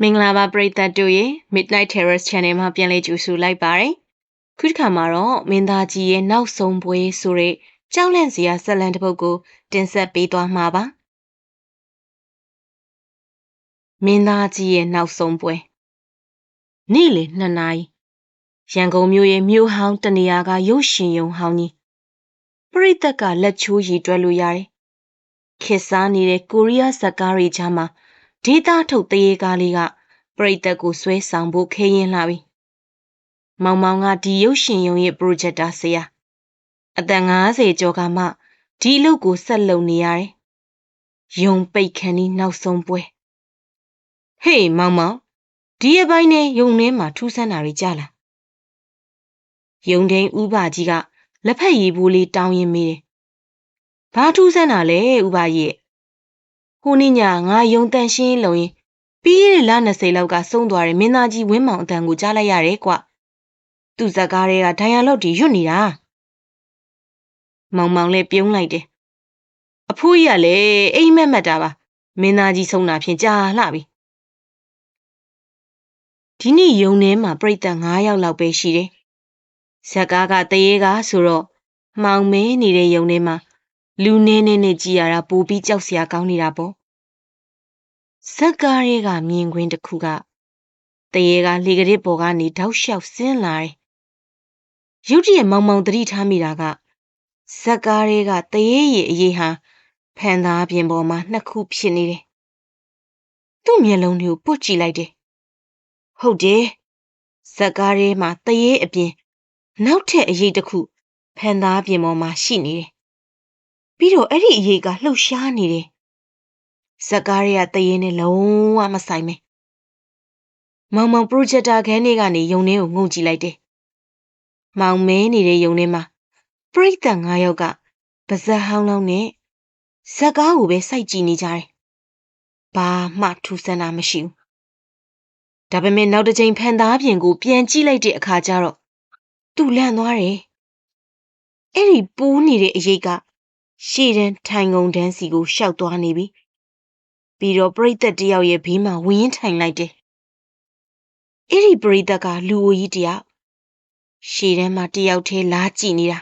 မင်္ဂလာပါပရိသတ်တို့ရေ Midnight Terrace Channel မှာပြန်လည်ကြိုဆိုလိုက်ပါတယ်။ခုတစ်ခါမှာတော့မင်းသားကြီးရဲ့နောက်ဆုံးပွဲဆိုတဲ့ကြောက်လန့်စရာဇာတ်လမ်းတစ်ပုဒ်ကိုတင်ဆက်ပေးသွားမှာပါ။မင်းသားကြီးရဲ့နောက်ဆုံးပွဲနေ့လယ်2 နာရီရန်ကုန်မြို့ရဲ့မြို့ဟောင်းတနေရာကရုပ်ရှင်ရုံဟောင်းကြီးပရိသတ်ကလက်ချိုးရည်တွက်လို့ရတယ်။ခေတ်စားနေတဲ့ကိုရီးယားဇာတ်ကားတွေကြားမှာဒေတာထုတ်တရေကားလေးကပရိသတ်ကိုဆွဲဆောင်ဖို့ခဲရင်လာပြီ။မောင်မောင်ကဒီရုပ်ရှင်ရုံရဲ့ပရိုဂျက်တာဆရာအသက်50ကျော်ကမှဒီအလုပ်ကိုဆက်လုပ်နေရတယ်။ရုံပိတ်ခန်းဒီနောက်ဆုံးပွဲဟေးမောင်မောင်ဒီအပိုင်းနဲ့ရုံထဲမှာထူးဆန်းတာတွေကြားလား။ရုံထိန်ဥပကြီးကလက်ဖက်ရည်ဘူးလေးတောင်းရင်မေးတယ်။ဘာထူးဆန်းတာလဲဥပကြီးရဲ့ဟိုနေ့ညငါရုံတန်ရှင်းလုံရင်ပြီးရလ20လောက်ကဆုံးသွားတဲ့မင်းသားကြီးဝင်းမောင်အတန်ကိုကြားလိုက်ရတယ်ကွ။သူ့ဇက်ကားတွေကဒိုင်ယာလော့တီရွတ်နေတာ။မောင်မောင်လည်းပြုံးလိုက်တယ်။အဖိုးကြီးကလည်းအိမ်မက်တာပါမင်းသားကြီးဆုံးတာဖြင့်ကြာလှပြီ။ဒီနေ့ရုံထဲမှာပြိတ္တ9ယောက်လောက်ပဲရှိတယ်။ဇက်ကားကတရေကားဆိုတော့မှောင်မဲနေတဲ့ရုံထဲမှာလူနေနဲ့ကြည်ရတာပိုပြီးကြောက်စရာကောင်းနေတာပေါ့ဇက်ကားတွေကမြင်ကွင်းတစ်ခုကတရေကလေကရစ်ပေါ်ကနေတောက်လျှောက်ဆင်းလာတယ်ရုတ်တရက်မောင်မောင်သတိထားမိတာကဇက်ကားတွေကတရေရဲ့အရေးဟာဖန်သားပြင်ပေါ်မှာ2 ခုဖြစ်နေတယ်သူ့မျက်လုံးတွေကိုပုတ်ကြည့်လိုက်တယ်ဟုတ်တယ်ဇက်ကားတွေမှာတရေအပြင်နောက်ထပ်အရေးတစ်ခုဖန်သားပြင်ပေါ်မှာရှိနေတယ်ပြီးတော့အဲ့ဒီအရေးကလှုပ်ရှားနေတယ်ဇက်ကားတွေကတရေနဲ့လုံးဝမဆိုင်ပဲမောင်မောင်ပရိုဂျက်တာခန်းထဲကနေယုံထဲကိုငုံကြည့်လိုက်တယ်မောင်မဲနေတဲ့ယုံထဲမှာပရိသတ်9ယောက်ကပါဇက်ဟောင်းလောင်းနဲ့ဇက်ကားကိုပဲစိုက်ကြည့်နေကြတယ်ဘာမှထူးဆန်းတာမရှိဘူးဒါပေမဲ့နောက်တစ်ချိန်ဖန်သားပြင်ကိုပြန်ကြည့်လိုက်တဲ့အခါကျတော့သူ့လန့်သွားတယ်အဲ့ဒီပူးနေတဲ့အရေးကရှေ့တန်းထိုင်ကုန်တန်းစီကိုရှောက်သွားနေပြီပြီးတော့ပရိသတ်တယောက်ရဲ့ဘေးမှာဝင်းထိုင်လိုက်တယ်အဲ့ဒီပရိသတ်ကလူအိုကြီးတယောက်ရှေ့တန်းမှာတယောက်တည်းလားကြည့်နေတာ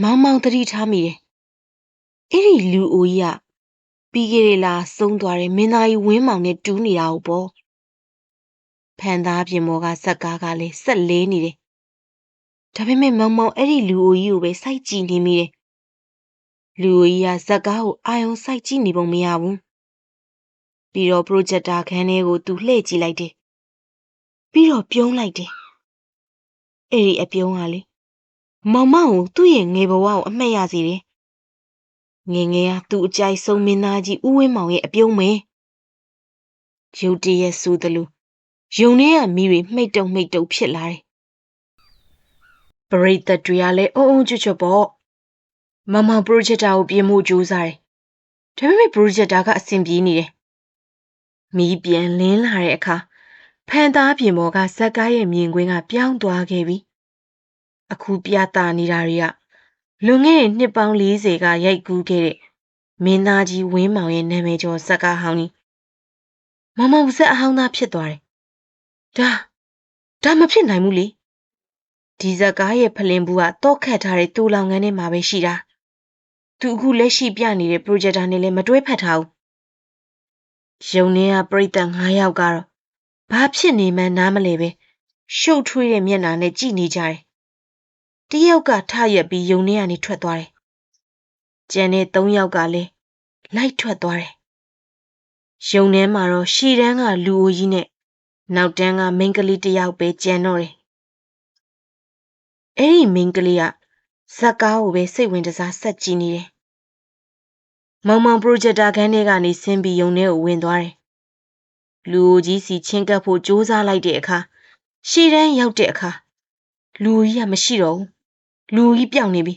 မောင်မောင်သတိထားမိတယ်အဲ့ဒီလူအိုကြီးကပြီးခဲ့တဲ့လားဆုံးသွားတဲ့မင်းသားကြီးဝင်းမောင်နဲ့တူးနေတာဟုတ်ပေါ့ဖန်သားပြင်ပေါ်ကဇက်ကားကလည်းဆက်လဲနေတယ်ဒါပေမဲ့မောင်မောင်အဲ့ဒီလူအိုကြီးကိုပဲစိုက်ကြည့်နေမိတယ်လူအိုကြီးကဇက်ကားကိုအာယုံစိုက်ကြည့်နေပုံမရဘူးပြီးတော့ပရိုဂျက်တာခန်းထဲကိုသူလှည့်ကြည့်လိုက်တယ်ပြီးတော့ပြုံးလိုက်တယ်အဲ့ဒီအပြုံးကလေမောင်မောင်ကိုသူ့ရဲ့ငယ်ဘဝကိုအမှတ်ရစေတယ်ငယ်ငယ်ကသူ့အကြိုက်ဆုံးမင်းသားကြီးဦးဝင်းမောင်ရဲ့အပြုံးပဲရုတ်တရက်ဆိုသလိုယုံထဲကမိတွေမှိတ်တုံဖြစ်လာတယ်ပရိသတ်တွေကလည်းအုံကြွတ်ပေါ့မောင်မောင်ပရိုဂျက်တာကိုပြင်ဖို့ကြိုးစားတယ်ဒါပေမဲ့ပရိုဂျက်တာကအဆင်ပြေနေတယ်မီးပြန်လင်းလာတဲ့အခါဖန်သားပြင်ပေါ်ကဇက်ကားရဲ့မြင်ကွင်းကပြောင်းသွားခဲ့ပြီအခုပြသနေတာတွေကလွန်ခဲ့တဲ့နှစ်ပေါင်း40ကရိုက်ကူးခဲ့တဲ့မင်းသားကြီးဝင်းမောင်ရဲ့နာမည်ကျော်ဇက်ကားဟောင်းကြီးမောင်မောင်ဇက်အဟောင်းသားဖြစ်သွားတယ်ဒါမဖြစ်နိုင်ဘူးလေဒီဇက်ကားရဲ့ဖလင်ဘူးကတော့ခတ်ထားတဲ့တူလောင်ငန်းထဲမှာပဲရှိတာသူအခုလက်ရှိပြနေတဲ့ပရိုဂျက်တာနဲ့လည်းမတွဲဖက်ထားဘူးရုံထဲကပရိသတ်9ယောက်ကတော့ဘာဖြစ်နေမှန်းနားမလဲပဲရှုပ်ထွေးတဲ့မျက်နှာနဲ့ကြည့်နေကြတယ်တယောက်ကထရက်ပြီးယုံထဲကနေထွက်သွားတယ်ကျန်တဲ့3ယောက်ကလည်းလိုက်ထွက်သွားတယ်ရုံထဲမှာတော့ရှေ့တန်းကလူအိုကြီးနဲ့နောက်တန်းကမိန်းကလေးတယောက်ပဲကျန်တော့တယ်အဲ့ဒီမိန်းကလေးကဇက်ကားကိုပဲစိတ်ဝင်စားဆက်ကြည့်နေတယ်မောင်မောင်ပရိုဂျက်တာခန်းထဲကနေဆင်းပြီးယုံထဲကိုဝင်သွားတယ်လူအိုကြီးစီချင်းကပ်ဖို့ကြိုးစားလိုက်တဲ့အခါရှေ့တန်းရောက်တဲ့အခါလူအိုကြီးကမရှိတော့ဘူးလူအိုကြီးပျောက်နေပြီ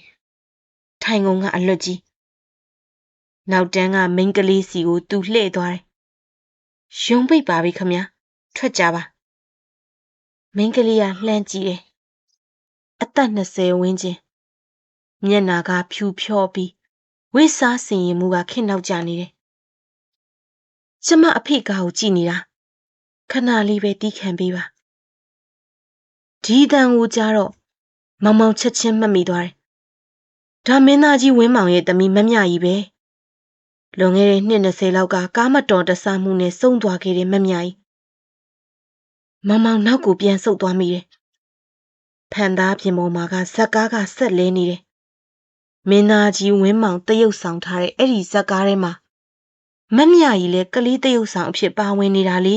ထိုင်ကုန်ကအလွတ်ကြီးနောက်တန်းကမိန်းကလေးစီကိုသူလှည့်သွားတယ်ရုံပိတ်ပါပြီခမထွက်ကြပါမိန်းကလေးကလှမ်းကြည့်တယ်အသက်20ဝန်းကျင်မျက်နှာကဖြူဖြောပြီးဝိစားစင်ရင်မှုကခင်းနောက်ကျနေတယ်ကျမအဖေကားကိုကြည့်နေတာ ခဏလေးပဲတီးခံပေးပါဒီတန်ကိုကြားတော့မောင်မောင်ချက်ချင်းမှတ်မိသွားတယ်ဒါမင်းသားကြီးဝင်းမောင်ရဲ့သမီးမမြကြီးပဲလွန်ခဲ့တဲ့နှစ်20လောက်ကကားမတော်တဆမှုနဲ့ဆုံးသွားခဲ့တဲ့မမြကြီးမောင်မောင်နောက်ကိုပြန်ဆုတ်သွားမိတယ်ဖန်သားပြင်ပေါ်မှာကဇက်ကားကဆက်လဲနေတယ်မင်းသားကြီးဝင်းမောင်တရုပ်ဆောင်ထားတဲ့အဲ့ဒီဇက်ကားထဲမှာမမြကြီးလည်းကလေးတရုပ်ဆောင်အဖြစ်ပါဝင်နေတာလေ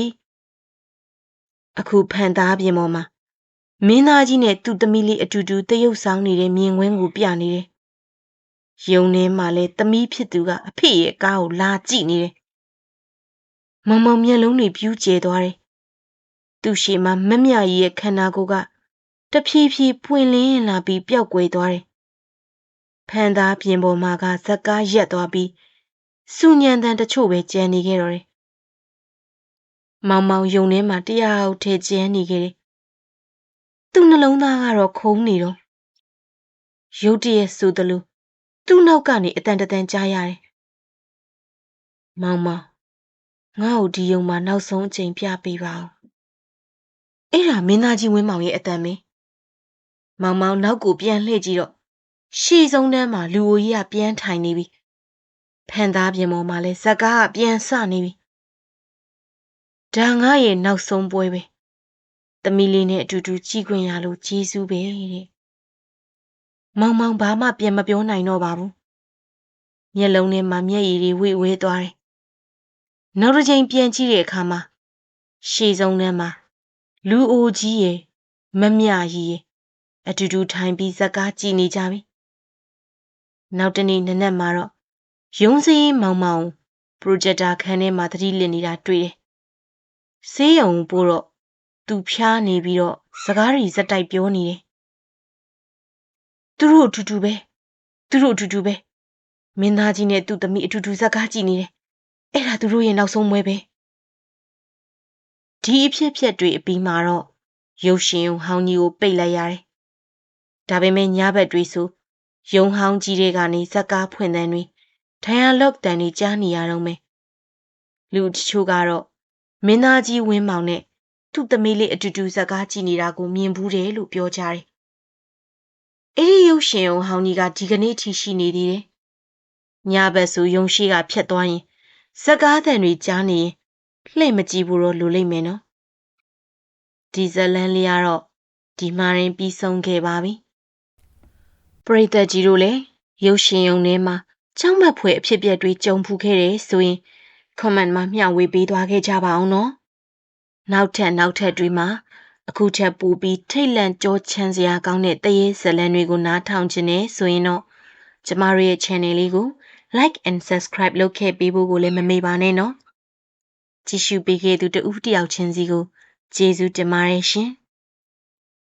အခုဖန်သားပြင်ပေါ်မှာမင်းသားကြီးနဲ့သူ့သမီးလေးအတူတူတရုပ်ဆောင်နေတဲ့မြင်ကွင်းကိုပြနေတယ်ရုံထဲမှာလည်းသမီးဖြစ်သူကအဖေရဲ့ကားကိုလာကြည့်နေတယ်မောင်မောင်မျက်လုံးတွေပြူးကျဲသွားတယ်သူ့ရှေ့မှာမမြကြီးရဲ့ခန္ဓာကိုယ်ကတဖြည်းဖြည်းပွင့်လင်းလာပြီးပျောက်ကွယ်သွားတယ်ဖန်သားပြင်ပေါ်မှာကဇက်ကားရက်သွားပြီးစူညံတန်တချို့ပဲကျန်နေခဲ့တော့တယ်မောင်မောင်ယုံထဲမှာတရားထဲကျန်နေခဲ့တယ်သူ့နှလုံးသားကတော့ခုံးနေတော့ရုတ်တရက်ဆိုသလိုသူ့နောက်ကနေအတန်တန်ကြားရတယ်မောင်မောင်ငါ့ကိုဒီယုံမှာနောက်ဆုံးအချိန်ပြပေးပါဦးအဲ့ဒါမင်းသားကြီးဝင်းမောင်ရဲ့အတန်ပဲမောင်မောင်နောက်ကိုပြန်လှည့်ကြည့်တော့ရှေ့ဆုံးတန်းမှာလူအိုကြီးကပြန်ထိုင်နေပြီဖန်သားပြင်ပေါ်မှာလဲဇက်ကားကပြန်ဆနေပြီဒါငါရဲ့နောက်ဆုံးပွဲပဲသမီးလေးနဲ့အတူတူကြည်ခွင့်ရလို့ကျေးဇူးပဲတဲ့မောင်မောင်ဘာမှပြန်မပြောနိုင်တော့ပါဘူးမျက်လုံးထဲမှာမျက်ရည်တွေဝေဝဲသွားတယ်နောက်တစ်ချိန်ပြန်ကြည့်တဲ့အခါမှာရှေ့ဆုံးတန်းမှာလူအိုကြီးရဲ့မမြကြီးရဲ့အတူတူထိုင်ပြီးဇက်ကားကြည်နေကြပြီနောက်တနေ့နနက်မှာတော့ရုံးစည်းမောင်မောင်ပရိုဂျက်တာခန်းထဲမှာသတိလစ်နေတာတွေ့တယ်ဆေးရုံပို့တော့သူဖျားနေပြီးတော့စကားတွေဇက်တိုက်ပြောနေတယ်သူတို့အတူတူပဲမင်းသားကြီးနဲ့သူ့သမီးအတူတူဇက်ကားကြည့်နေတယ်အဲ့ဒါသူတို့ရဲ့နောက်ဆုံးပွဲပဲဒီအဖြစ်တွေအပြီးမှာတော့ရုပ်ရှင်ဟောင်းကြီးကိုပိတ်လိုက်ရတယ်ဒါပေမဲ့ညဘက်တွေဆိုရုံဟောင်းကြီးတွေကနေဇက်ကားဖွင့်တဲ့တွေထိုင်ရလော့တန်တွေကြားနေရတော့မယ်လူတချို့ကတော့မင်းသားကြီးဝင်းမောင်နဲ့သူ့သမီးလေးအတူတူဇက်ကားကြည့်နေတာကိုမြင်ဘူးတယ်လို့ပြောကြတယ်အဲ့ဒီရုပ်ရှင်ဟောင်းကြီးကဒီကနေ့ထိရှိနေသေးတယ်ညဘက်ဆိုရုံရှိကဖြတ်သွားရင်ဇက်ကားတန်တွေကြားနေရင်လှည့်မကြည့်ဘူးတော့လိုလိမ့်မယ်နော်ဒီဇလန်လေးကတော့ဒီမှာရင်ပြီးဆုံးခဲ့ပါပြီပရိသတ်ကြီးတို့လည်းရုပ်ရှင်ရုံထဲမှာကြောက်မက်ဖွယ်အဖြစ်အပျက်တွေကြုံဖူးခဲ့တယ်ဆိုရင် comment မှာမျှဝေပေးသွားခဲ့ကြပါအောင်နော်နောက်ထပ်တွေမှာအခုထပ်ပိုပြီးထိတ်လန့်ကြောချမ်းစရာကောင်းတဲ့တရေဇလန်တွေကိုနားထောင်ခြင်းနဲ့ဆိုရင်တော့ကျမတို့ရဲ့ channel လေးကို like and subscribe လုပ်ခဲ့ပေးဖို့ကိုလည်းမမေ့ပါနဲ့နော်ကြည့်ရှုပေးခဲ့သူတဦးတယောက်ချင်းစီကိုကျေးဇူးတင်ပါတယ်ရှင်